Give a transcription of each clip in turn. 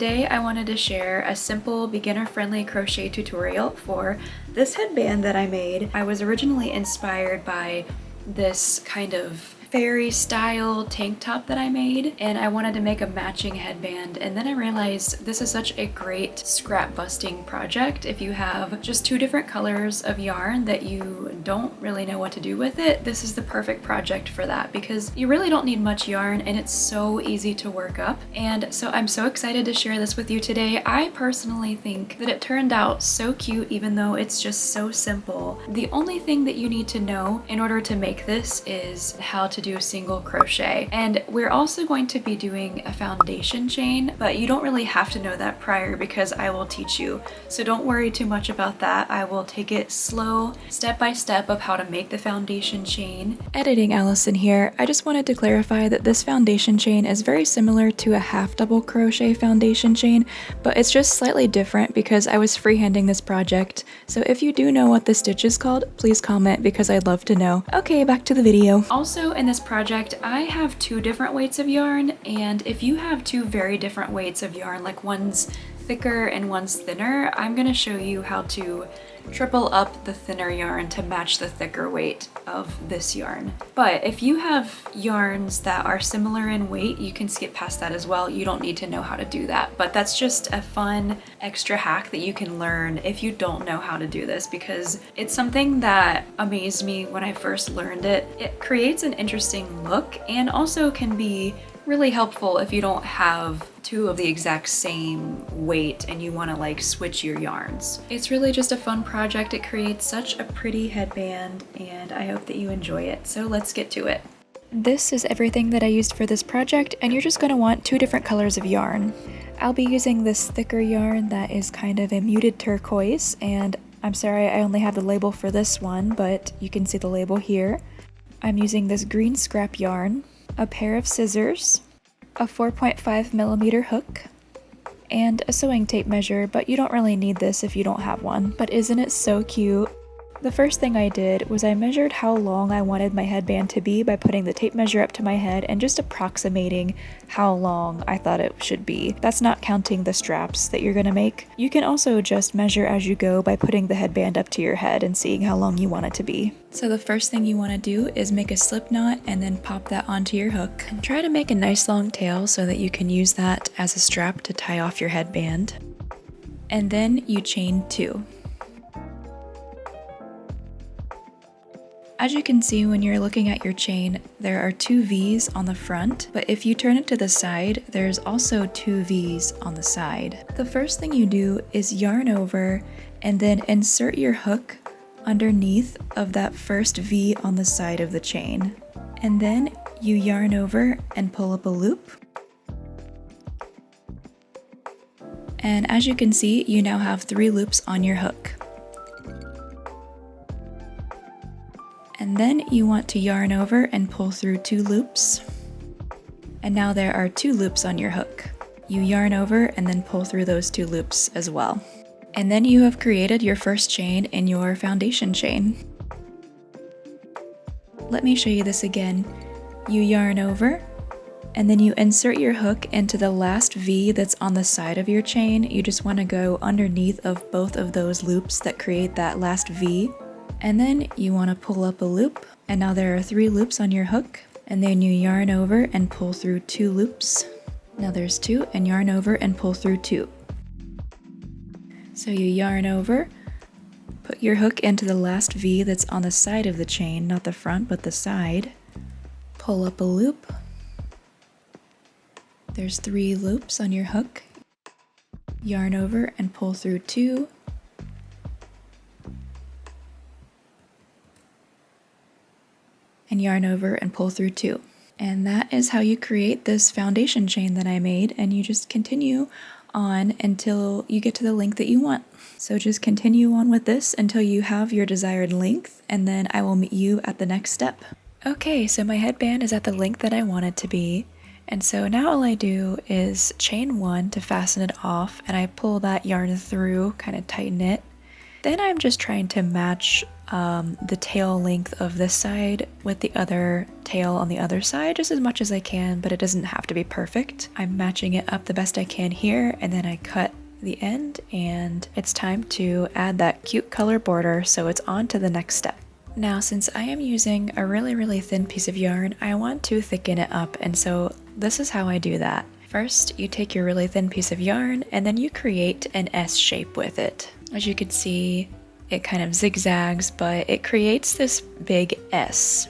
today I wanted to share a simple beginner-friendly crochet tutorial for this headband that I made. I was originally inspired by this kind of fairy style tank top that I made, and I wanted to make a matching headband, and then I realized this is such a great scrap busting project. If you have just two different colors of yarn that you don't really know what to do with it, this is the perfect project for that because you really don't need much yarn and it's so easy to work up. And so I'm so excited to share this with you today. I personally think that it turned out so cute even though it's just so simple. The only thing that you need to know in order to make this is how to do single crochet, and we're also going to be doing a foundation chain, but you don't really have to know that prior because I will teach you, so don't worry too much about that. I will take it slow, step by step of how to make the foundation chain. Editing Allison here. I just wanted to clarify that this foundation chain is very similar to a half double crochet foundation chain, but it's just slightly different because I was freehanding this project, so if you do know what this stitch is called, please comment because I'd love to know. Okay, back to the video. Also in this project, I have two different weights of yarn, and if you have two very different weights of yarn, like one's thicker and one's thinner, I'm going to show you how to triple up the thinner yarn to match the thicker weight of this yarn. But if you have yarns that are similar in weight, you can skip past that as well. You don't need to know how to do that, but that's just a fun extra hack that you can learn if you don't know how to do this, because it's something that amazed me when I first learned it. It creates an interesting look and also can be really helpful if you don't have two of the exact same weight and you want to like switch your yarns. It's really just a fun project. It creates such a pretty headband and I hope that you enjoy it. So let's get to it. This is everything that I used for this project, and you're just going to want two different colors of yarn. I'll be using this thicker yarn that is kind of a muted turquoise, and I'm sorry I only have the label for this one, but you can see the label here. I'm using this green scrap yarn, a pair of scissors, a 4.5mm hook, and a sewing tape measure, but you don't really need this if you don't have one. But isn't it so cute? The first thing I did was I measured how long I wanted my headband to be by putting the tape measure up to my head and just approximating how long I thought it should be. That's not counting the straps that you're gonna make. You can also just measure as you go by putting the headband up to your head and seeing how long you want it to be. So the first thing you want to do is make a slip knot and then pop that onto your hook. And try to make a nice long tail so that you can use that as a strap to tie off your headband. And then you chain 2. As you can see when you're looking at your chain, there are 2 V's on the front, but if you turn it to the side, there's also 2 V's on the side. The first thing you do is yarn over and then insert your hook underneath of that first V on the side of the chain. And then you yarn over and pull up a loop. And as you can see, you now have 3 loops on your hook. And then you want to yarn over and pull through 2 loops. And now there are 2 loops on your hook. You yarn over and then pull through those 2 loops as well. And then you have created your first chain in your foundation chain. Let me show you this again. You yarn over, and then you insert your hook into the last V that's on the side of your chain. You just want to go underneath of both of those loops that create that last V. And then you want to pull up a loop, and now there are 3 loops on your hook, and then you yarn over and pull through 2 loops. Now there's 2, and yarn over and pull through 2. So you yarn over, put your hook into the last V that's on the side of the chain, not the front but the side, pull up a loop. There's 3 loops on your hook, yarn over and pull through 2, and yarn over and pull through 2. And that is how you create this foundation chain that I made, and you just continue on until you get to the length that you want. So just continue on with this until you have your desired length, and then I will meet you at the next step. Okay, so my headband is at the length that I want it to be, and so now all I do is chain 1 to fasten it off, and I pull that yarn through, kind of tighten it. Then I'm just trying to match the tail length of this side with the other tail on the other side just as much as I can, but it doesn't have to be perfect. I'm matching it up the best I can here, and then I cut the end, and it's time to add that cute color border, so it's on to the next step. Now, since I am using a really thin piece of yarn, I want to thicken it up, and so this is how I do that. First, you take your really thin piece of yarn, and then you create an S shape with it. As you can see, it kind of zigzags, but it creates this big S.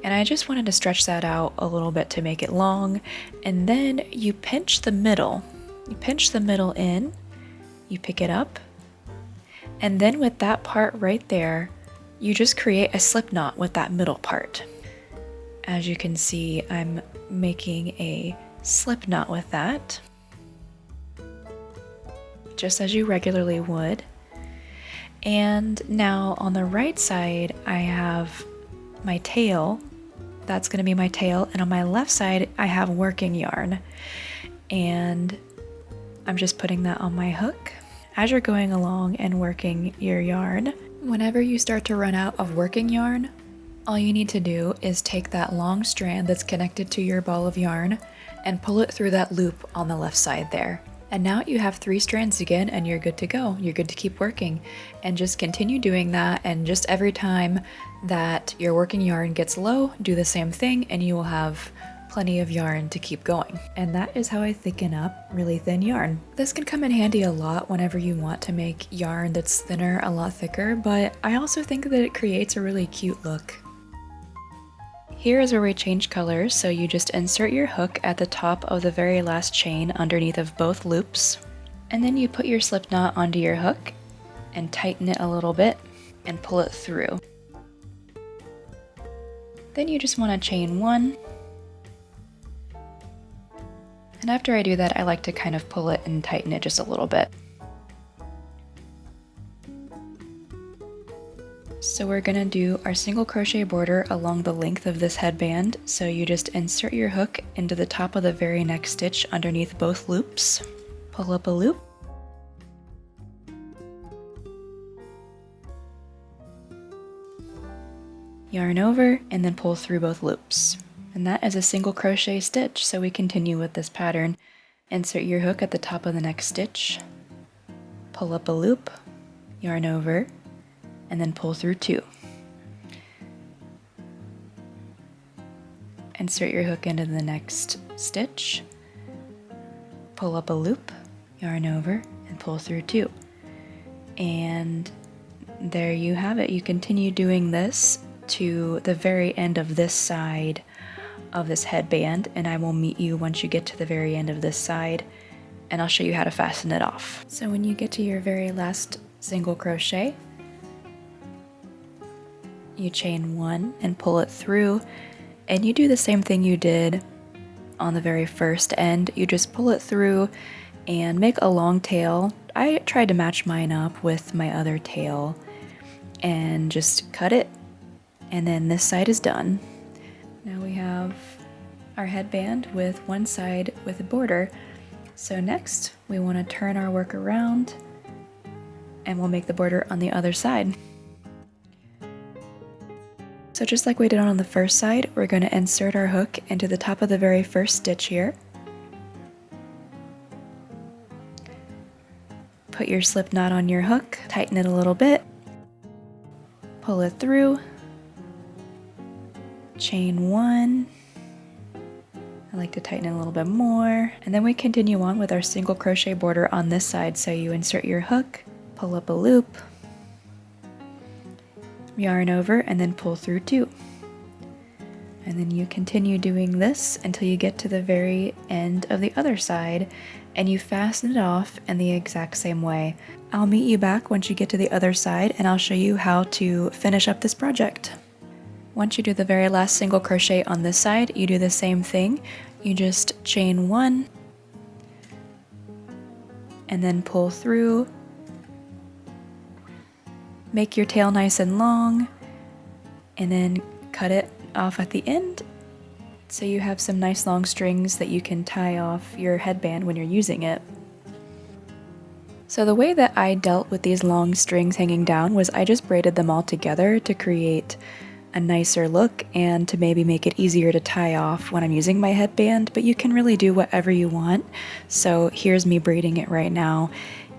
And I just wanted to stretch that out a little bit to make it long, and then you pinch the middle. You pinch the middle in, you pick it up, and then with that part right there, you just create a slip knot with that middle part. As you can see, I'm making a slip knot with that, just as you regularly would. And now on the right side, I have my tail. That's going to be my tail. And on my left side, I have working yarn. And I'm just putting that on my hook. As you're going along and working your yarn, whenever you start to run out of working yarn, all you need to do is take that long strand that's connected to your ball of yarn and pull it through that loop on the left side there. And now you have 3 strands again, and you're good to go. You're good to keep working, and just continue doing that. And just every time that your working yarn gets low, do the same thing, and you will have plenty of yarn to keep going. And that is how I thicken up really thin yarn. This can come in handy a lot whenever you want to make yarn that's thinner a lot thicker, but I also think that it creates a really cute look. Here is where we change colors, so you just insert your hook at the top of the very last chain underneath of both loops, and then you put your slip knot onto your hook and tighten it a little bit and pull it through. Then you just want to chain 1, and after I do that, I like to kind of pull it and tighten it just a little bit. So we're gonna do our single crochet border along the length of this headband. So you just insert your hook into the top of the very next stitch underneath both loops, pull up a loop, yarn over, and then pull through both loops. And that is a single crochet stitch. So we continue with this pattern. Insert your hook at the top of the next stitch, pull up a loop, yarn over, and then pull through 2. Insert your hook into the next stitch, pull up a loop, yarn over, and pull through 2. And there you have it. You continue doing this to the very end of this side of this headband, and I will meet you once you get to the very end of this side, and I'll show you how to fasten it off. So when you get to your very last single crochet, you chain 1 and pull it through, and you do the same thing you did on the very first end. You just pull it through and make a long tail. I tried to match mine up with my other tail and just cut it, and then this side is done. Now we have our headband with one side with a border. So next we want to turn our work around and we'll make the border on the other side. So just like we did on the first side, we're going to insert our hook into the top of the very first stitch here. Put your slip knot on your hook, tighten it a little bit, pull it through, chain 1. I like to tighten it a little bit more, and then we continue on with our single crochet border on this side. So you insert your hook, pull up a loop, yarn over, and then pull through 2. And then you continue doing this until you get to the very end of the other side, and you fasten it off in the exact same way. I'll meet you back once you get to the other side, and I'll show you how to finish up this project. Once you do the very last single crochet on this side, you do the same thing. You just chain 1 and then pull through. Make your tail nice and long, and then cut it off at the end so you have some nice long strings that you can tie off your headband when you're using it. So the way that I dealt with these long strings hanging down was I just braided them all together to create a nicer look and to maybe make it easier to tie off when I'm using my headband, but you can really do whatever you want. So here's me braiding it right now,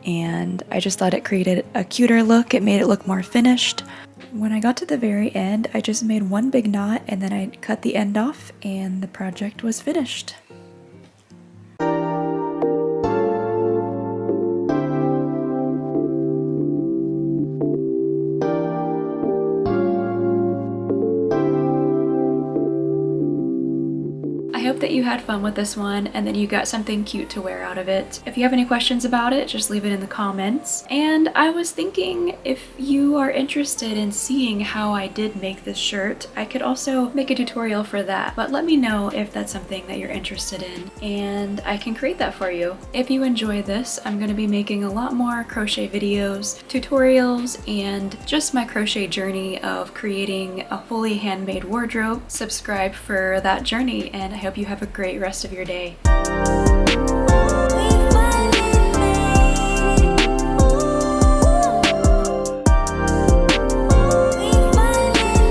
and I just thought it created a cuter look. It made it look more finished. When I got to the very end, I just made one big knot and then I cut the end off and the project was finished. I hope that you had fun with this one and that you got something cute to wear out of it. If you have any questions about it, just leave it in the comments. And I was thinking, if you are interested in seeing how I did make this shirt, I could also make a tutorial for that. But let me know if that's something that you're interested in and I can create that for you. If you enjoy this, I'm going to be making a lot more crochet videos, tutorials, and just my crochet journey of creating a fully handmade wardrobe. Subscribe for that journey, and I hope you have a great rest of your day.